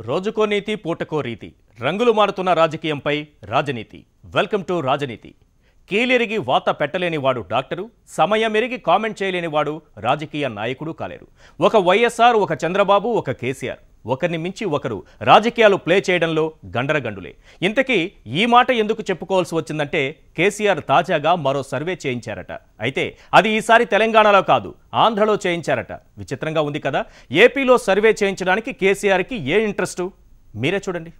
రోజుకో నీతి పూటకో రీతి రంగులు మారుతున్న రాజకీయంపై రాజనీతి. వెల్కమ్ టు రాజనీతి. కీలెరిగి వాత పెట్టలేనివాడు డాక్టరు, సమయమెరిగి కామెంట్ చేయలేనివాడు రాజకీయ నాయకుడు కాలేరు. ఒక వైఎస్ఆర్, ఒక చంద్రబాబు, ఒక కేసీఆర్, ఒకరిని మించి ఒకరు రాజకీయాలు ప్లే చేయడంలో గండరగండులే. ఇంతకీ ఈ మాట ఎందుకు చెప్పుకోవాల్సి వచ్చిందంటే కేసీఆర్ తాజాగా మరో సర్వే చేయించారట. అయితే అది ఈసారి తెలంగాణలో కాదు, ఆంధ్రలో చేయించారట. విచిత్రంగా ఉంది కదా. ఏపీలో సర్వే చేయించడానికి కేసీఆర్కి ఏ ఇంట్రెస్టు? మీరే చూడండి.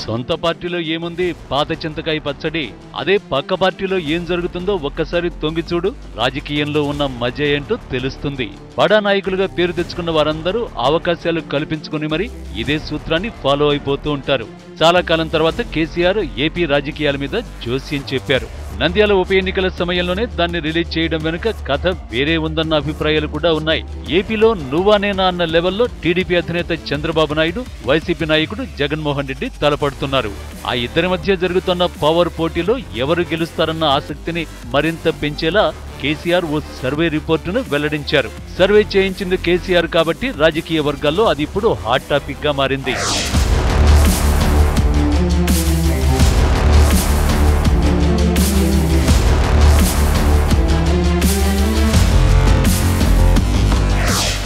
సొంత పార్టీలో ఏముంది, పాత చింతకాయ పచ్చడి. అదే పక్క పార్టీలో ఏం జరుగుతుందో ఒక్కసారి తొంగి చూడు. రాజకీయంలో ఉన్న మధ్య ఏంటో తెలుస్తుంది. బడా నాయకులుగా పేరు తెచ్చుకున్న వారందరూ అవకాశాలు కల్పించుకుని మరి ఇదే సూత్రాన్ని ఫాలో అయిపోతూ ఉంటారు. చాలా కాలం తర్వాత కేసీఆర్ ఏపీ రాజకీయాల మీద జోస్యం చెప్పారు. నంద్యాల ఉప ఎన్నికల సమయంలోనే దాన్ని రిలీజ్ చేయడం వెనుక కథ వేరే ఉందన్న అభిప్రాయాలు కూడా ఉన్నాయి. ఏపీలో నువ్వానేనా అన్న లెవెల్లో టీడీపీ అధినేత చంద్రబాబు నాయుడు, వైసీపీ నాయకుడు జగన్మోహన్ రెడ్డి తలపడుతున్నారు. ఆ ఇద్దరి మధ్య జరుగుతున్న పవర్ పోటీలో ఎవరు గెలుస్తారన్న ఆసక్తిని మరింత పెంచేలా కేసీఆర్ ఓ సర్వే రిపోర్టును వెల్లడించారు. సర్వే చేయించింది కేసీఆర్ కాబట్టి రాజకీయ వర్గాల్లో అది ఇప్పుడు హాట్ టాపిక్ గా మారింది.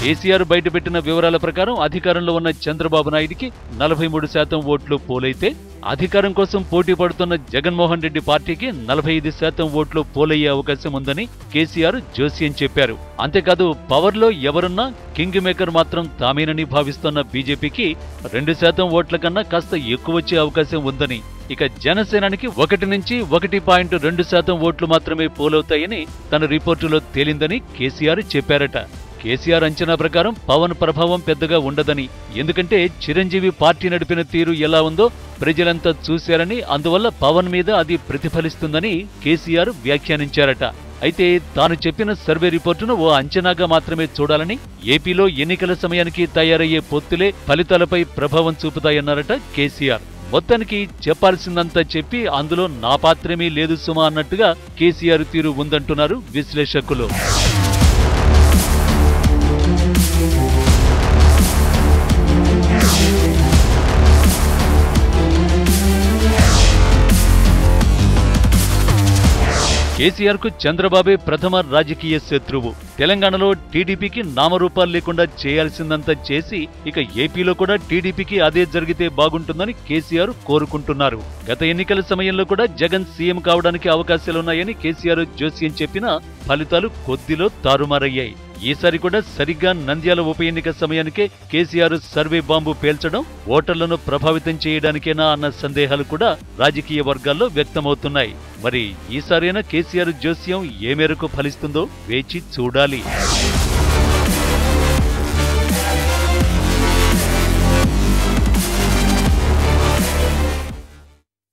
కేసీఆర్ బయటపెట్టిన వివరాల ప్రకారం అధికారంలో ఉన్న చంద్రబాబు నాయుడికి 43% ఓట్లు పోలైతే, అధికారం కోసం పోటీ పడుతున్న జగన్మోహన్ రెడ్డి పార్టీకి 45% ఓట్లు పోలయ్యే అవకాశం ఉందని కేసీఆర్ జోస్యం చెప్పారు. అంతేకాదు, పవర్లో ఎవరున్నా కింగ్ మేకర్ మాత్రం తామేనని భావిస్తున్న బీజేపీకి 2% ఓట్ల కన్నా కాస్త ఎక్కువ వచ్చే అవకాశం ఉందని, ఇక జనసేనానికి 1 నుంచి 1.2% ఓట్లు మాత్రమే పోలవుతాయని తన రిపోర్టులో తేలిందని కేసీఆర్ చెప్పారట. కేసీఆర్ అంచనా ప్రకారం పవన్ ప్రభావం పెద్దగా ఉండదని, ఎందుకంటే చిరంజీవి పార్టీ నడిపిన తీరు ఎలా ఉందో ప్రజలంతా చూశారని, అందువల్ల పవన్ మీద అది ప్రతిఫలిస్తుందని కేసీఆర్ వ్యాఖ్యానించారట. అయితే తాను చెప్పిన సర్వే రిపోర్టును ఓ అంచనాగా మాత్రమే చూడాలని, ఏపీలో ఎన్నికల సమయానికి తయారయ్యే పొత్తులే ఫలితాలపై ప్రభావం చూపుతాయన్నారట కేసీఆర్. మొత్తానికి చెప్పాల్సిందంతా చెప్పి అందులో నా పాత్రమీ లేదు సుమా అన్నట్టుగా కేసీఆర్ తీరు ఉందంటున్నారు విశ్లేషకులు. కేసీఆర్ కు చంద్రబాబే ప్రథమ రాజకీయ శత్రువు. తెలంగాణలో టీడీపీకి నామరూపాలు లేకుండా చేయాల్సిందంతా చేసి, ఇక ఏపీలో కూడా టీడీపీకి అదే జరిగితే బాగుంటుందని కేసీఆర్ కోరుకుంటున్నారు. గత ఎన్నికల సమయంలో కూడా జగన్ సీఎం కావడానికి అవకాశాలున్నాయని కేసీఆర్ జోస్యం చెప్పినా ఫలితాలు కొద్దిలో తారుమారయ్యాయి. ఈసారి కూడా సరిగ్గా నంద్యాల ఉప ఎన్నిక సమయానికే కేసీఆర్ సర్వే బాంబు పేల్చడం ఓటర్లను ప్రభావితం చేయడానికేనా అన్న సందేహాలు కూడా రాజకీయ వర్గాల్లో వ్యక్తమవుతున్నాయి. మరి ఈసారైనా కేసీఆర్ జోస్యం ఏ మేరకు ఫలిస్తుందో వేచి చూడాలి.